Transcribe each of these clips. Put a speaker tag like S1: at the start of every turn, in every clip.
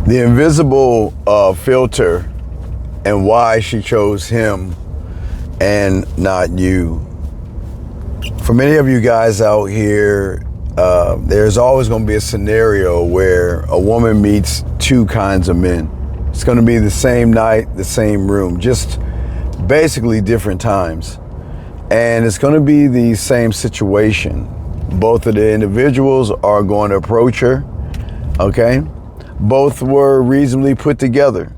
S1: The invisible filter and why she chose him and not you. For many of you guys out here, there's always going to be a scenario where a woman meets two kinds of men. It's going to be the same night, the same room, just basically different times. And it's going to be the same situation. Both of the individuals are going to approach her, okay? Both were reasonably put together.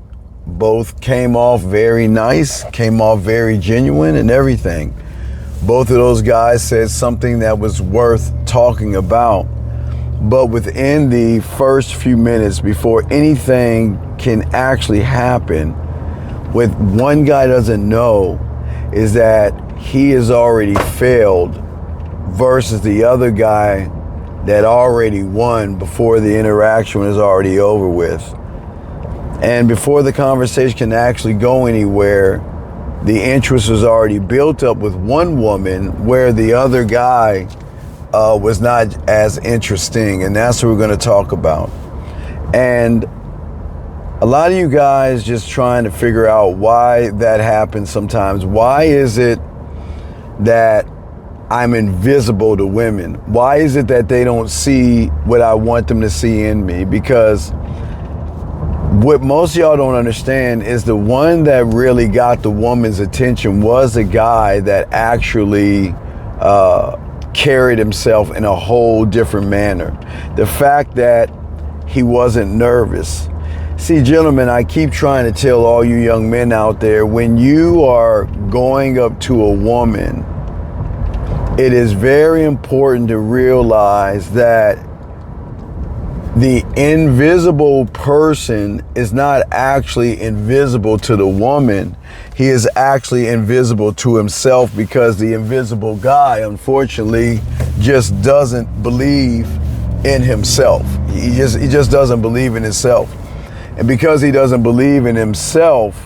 S1: Both came off very nice, came off very genuine and everything. Both of those guys said something that was worth talking about. But within the first few minutes, before anything can actually happen, what one guy doesn't know is that he has already failed versus the other guy that already won before the interaction is already over with. And before the conversation can actually go anywhere, the interest was already built up with one woman where the other guy was not as interesting. And that's what we're going to talk about. And a lot of you guys just trying to figure out why that happens sometimes. Why is it that I'm invisible to women? Why is it that they don't see what I want them to see in me? Because what most of y'all don't understand is the one that really got the woman's attention was a guy that actually carried himself in a whole different manner. The fact that he wasn't nervous. See, gentlemen, I keep trying to tell all you young men out there, when you are going up to a woman, it is very important to realize that the invisible person is not actually invisible to the woman. He is actually invisible to himself, because the invisible guy, unfortunately, just doesn't believe in himself. He just doesn't believe in himself. And because he doesn't believe in himself,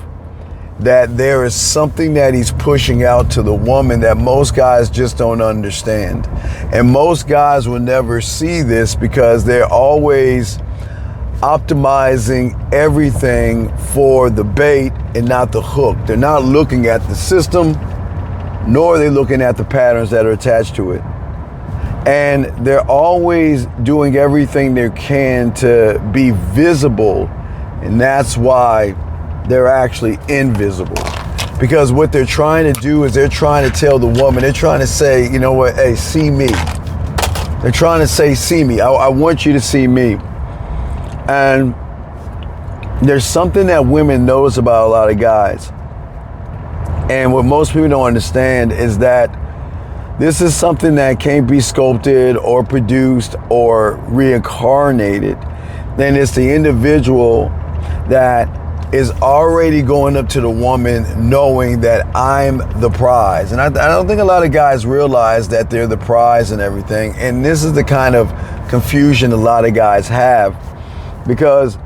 S1: that there is something that he's pushing out to the woman that most guys just don't understand. And most guys will never see this because they're always optimizing everything for the bait and not the hook. They're not looking at the system, nor are they looking at the patterns that are attached to it. And they're always doing everything they can to be visible, and that's why they're actually invisible. Because what they're trying to do is they're trying to tell the woman, they're trying to say, you know what, hey, see me. They're trying to say, see me. I want you to see me. And there's something that women notice about a lot of guys. And what most people don't understand is that this is something that can't be sculpted or produced or reincarnated. Then it's the individual that is already going up to the woman knowing that I'm the prize. And I don't think a lot of guys realize that they're the prize and everything. And this is the kind of confusion a lot of guys have, because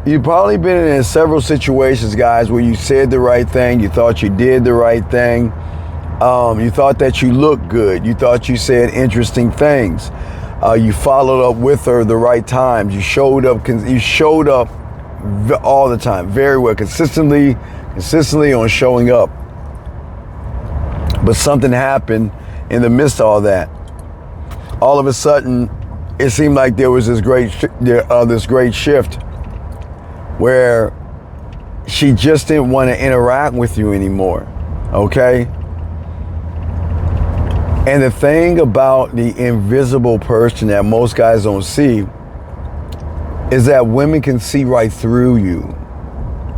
S1: you've probably been in several situations, guys, where you said the right thing, you thought you did the right thing, you thought that you looked good, you thought you said interesting things, you followed up with her the right times, you showed up all the time, very well, consistently on showing up. But something happened in the midst of all that. All of a sudden, it seemed like there was this great shift where she just didn't want to interact with you anymore, okay? And the thing about the invisible person that most guys don't see is that women can see right through you.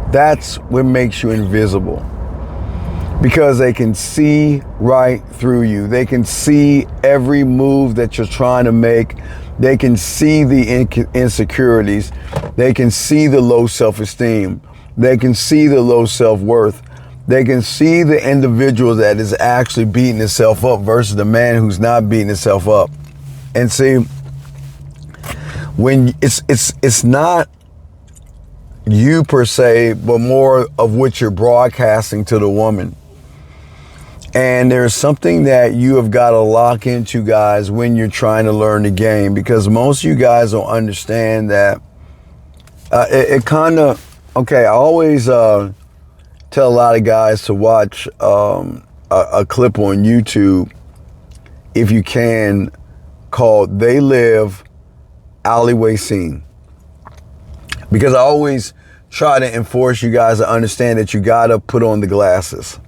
S1: That's what makes you invisible. Because they can see right through you. They can see every move that you're trying to make. They can see the insecurities. They can see the low self-esteem. They can see the low self-worth. They can see the individual that is actually beating itself up versus the man who's not beating itself up. And see, when it's not you per se, but more of what you're broadcasting to the woman. And there's something that you have got to lock into, guys, when you're trying to learn the game, because most of you guys don't understand that It kind of, okay, I always tell a lot of guys to watch a clip on YouTube, if you can, called They Live Alleyway Scene. Because I always try to enforce you guys to understand that you gotta put on the glasses.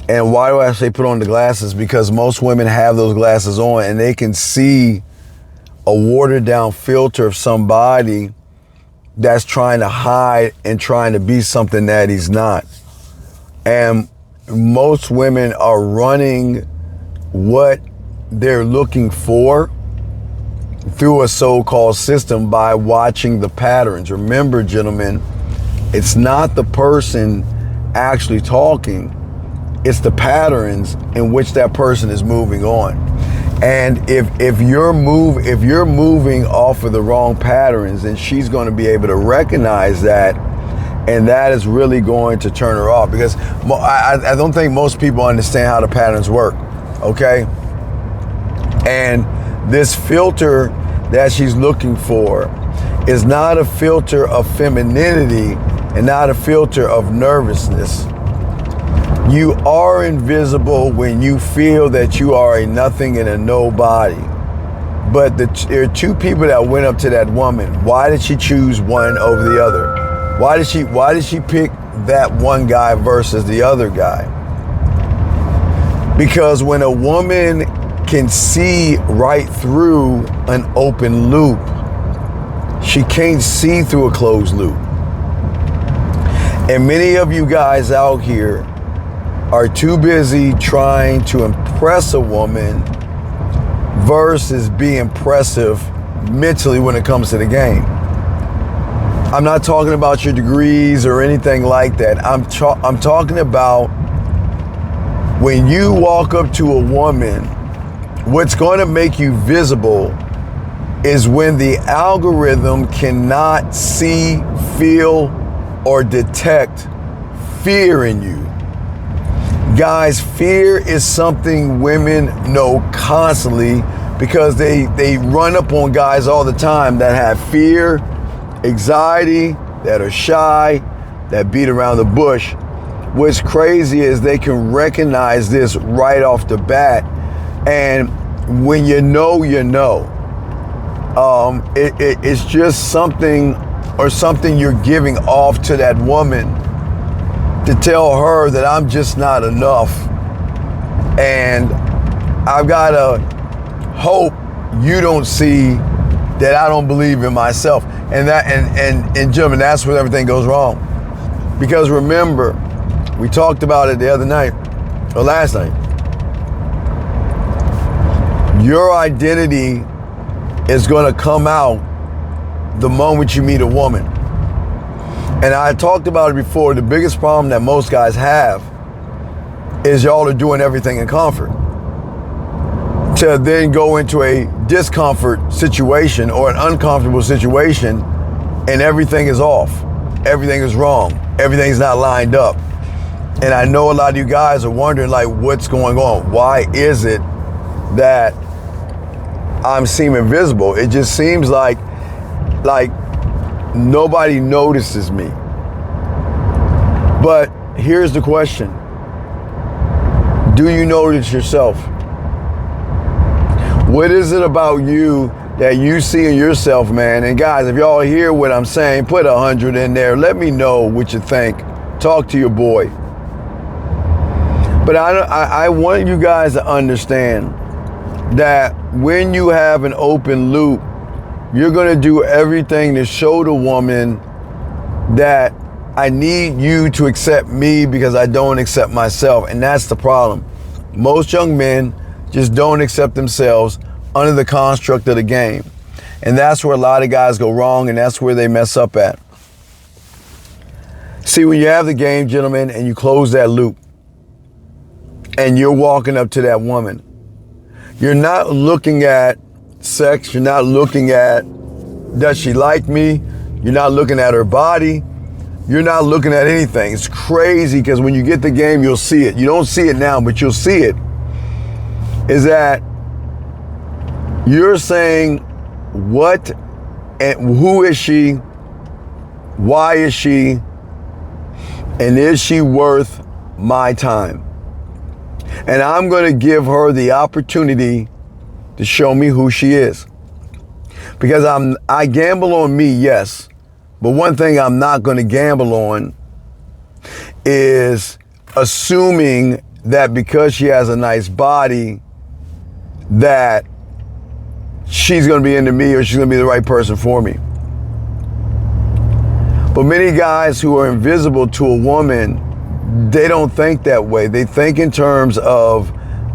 S1: And why do I say put on the glasses? Because most women have those glasses on and they can see a watered down filter of somebody that's trying to hide and trying to be something that he's not. And most women are running what they're looking for through a so-called system by watching the patterns. Remember, gentlemen, it's not the person actually talking, it's the patterns in which that person is moving on. And if you're moving off of the wrong patterns, then she's going to be able to recognize that, and that is really going to turn her off. Because I don't think most people understand how the patterns work, okay? And this filter that she's looking for is not a filter of femininity and not a filter of nervousness. You are invisible when you feel that you are a nothing and a nobody. But there are two people that went up to that woman. Why did she choose one over the other? Why did she pick that one guy versus the other guy? Because when a woman can see right through an open loop, she can't see through a closed loop. And many of you guys out here are too busy trying to impress a woman versus be impressive mentally when it comes to the game. I'm not talking about your degrees or anything like that. I'm talking about when you walk up to a woman, what's going to make you visible is when the algorithm cannot see, feel, or detect fear in you. Guys, fear is something women know constantly because they run up on guys all the time that have fear, anxiety, that are shy, that beat around the bush. What's crazy is they can recognize this right off the bat. And when you know, you know. It's just something you're giving off to that woman to tell her that I'm just not enough, and I've got to hope you don't see that I don't believe in myself. And gentlemen, that's where everything goes wrong. Because remember, we talked about it the other night or last night. Your identity is going to come out the moment you meet a woman. And I talked about it before. The biggest problem that most guys have is y'all are doing everything in comfort to then go into a discomfort situation or an uncomfortable situation and everything is off. Everything is wrong. Everything's not lined up. And I know a lot of you guys are wondering, like, what's going on? Why is it that I'm seeming visible? It just seems like nobody notices me. But here's the question. Do you notice yourself? What is it about you that you see in yourself, man? And guys, if y'all hear what I'm saying, put 100 in there. Let me know what you think. Talk to your boy. But I want you guys to understand that when you have an open loop, you're going to do everything to show the woman that I need you to accept me because I don't accept myself. And that's the problem. Most young men just don't accept themselves under the construct of the game. And that's where a lot of guys go wrong, and that's where they mess up at. See, when you have the game, gentlemen, and you close that loop, and you're walking up to that woman, you're not looking at sex, you're not looking at does she like me, you're not looking at her body, you're not looking at anything. It's crazy because when you get the game, you'll see it. You don't see it now, but you'll see it. Is that you're saying what and who is she Why is she, and is she worth my time? And I'm going to give her the opportunity to show me who she is. Because I gamble on me, yes. But one thing I'm not going to gamble on is assuming that because she has a nice body, that she's going to be into me or she's going to be the right person for me. But many guys who are invisible to a woman, they don't think that way. They think in terms of,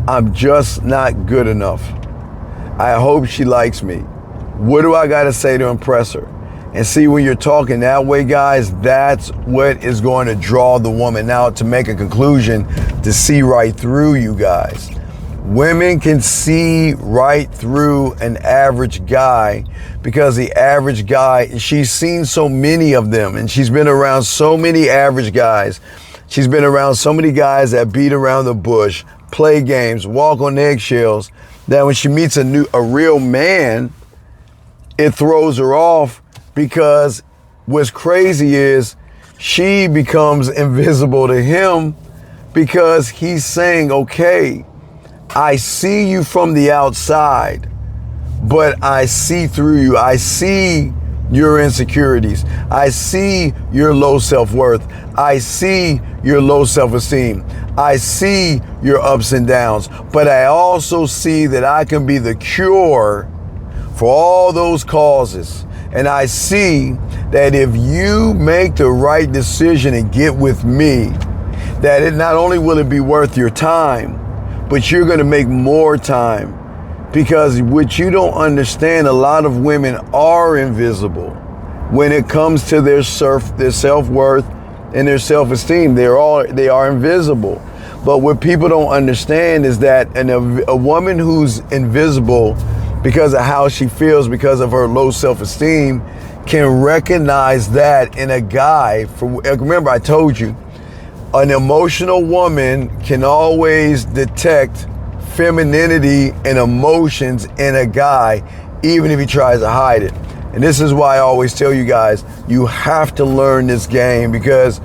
S1: I'm just not good enough. I hope she likes me. What do I got to say to impress her? And see, when you're talking that way, guys, that's what is going to draw the woman out to make a conclusion, to see right through you guys. Women can see right through an average guy because the average guy, she's seen so many of them, and she's been around so many average guys. She's been around so many guys that beat around the bush, play games, walk on eggshells, that when she meets a real man, it throws her off, because what's crazy is she becomes invisible to him because he's saying, okay, I see you from the outside, but I see through you. I see your insecurities. I see your low self-worth. I see your low self-esteem. I see your ups and downs, but I also see that I can be the cure for all those causes. And I see that if you make the right decision and get with me, that it not only will it be worth your time, but you're going to make more time. Because what you don't understand, a lot of women are invisible when it comes to their self-worth and their self-esteem. They are invisible. But what people don't understand is that a woman who's invisible because of how she feels, because of her low self-esteem, can recognize that in a guy. Remember, I told you, an emotional woman can always detect femininity and emotions in a guy, even if he tries to hide it. And this is why I always tell you guys, you have to learn this game, because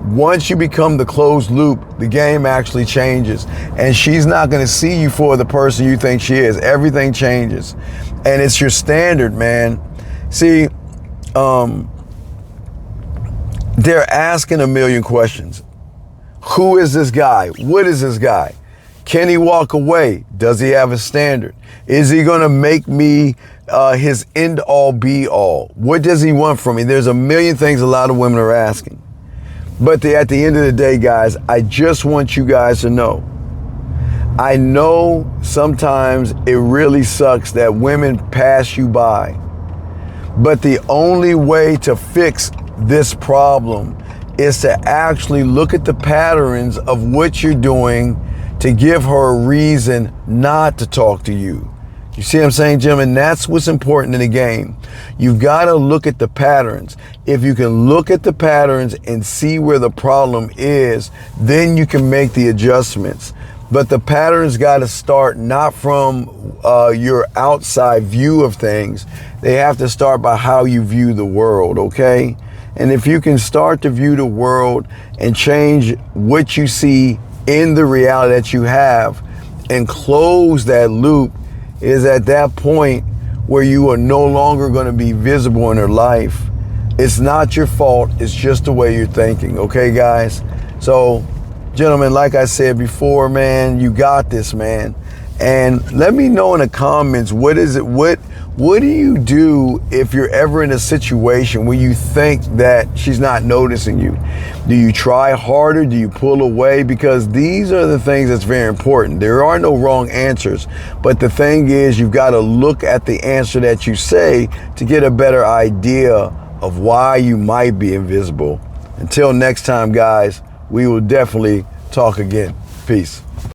S1: once you become the closed loop, the game actually changes. And she's not going to see you for the person you think she is. Everything changes. And it's your standard, man. See, they're asking a million questions. Who is this guy? What is this guy? Can he walk away? Does he have a standard? Is he going to make me his end all be all? What does he want from me? There's a million things a lot of women are asking. But at the end of the day, guys, I just want you guys to know, I know sometimes it really sucks that women pass you by. But the only way to fix this problem is to actually look at the patterns of what you're doing to give her a reason not to talk to you. You see what I'm saying, gentlemen? That's what's important in the game. You've got to look at the patterns. If you can look at the patterns and see where the problem is, then you can make the adjustments. But the patterns got to start not from your outside view of things. They have to start by how you view the world, okay? And if you can start to view the world and change what you see in the reality that you have and close that loop, is at that point where you are no longer going to be visible in her life. It's not your fault. It's just the way you're thinking. Okay, guys? So, gentlemen, like I said before, man, you got this, man. And let me know in the comments, what do you do if you're ever in a situation where you think that she's not noticing you? Do you try harder? Do you pull away? Because these are the things that's very important. There are no wrong answers. But the thing is, you've got to look at the answer that you say to get a better idea of why you might be invisible. Until next time, guys, we will definitely talk again. Peace.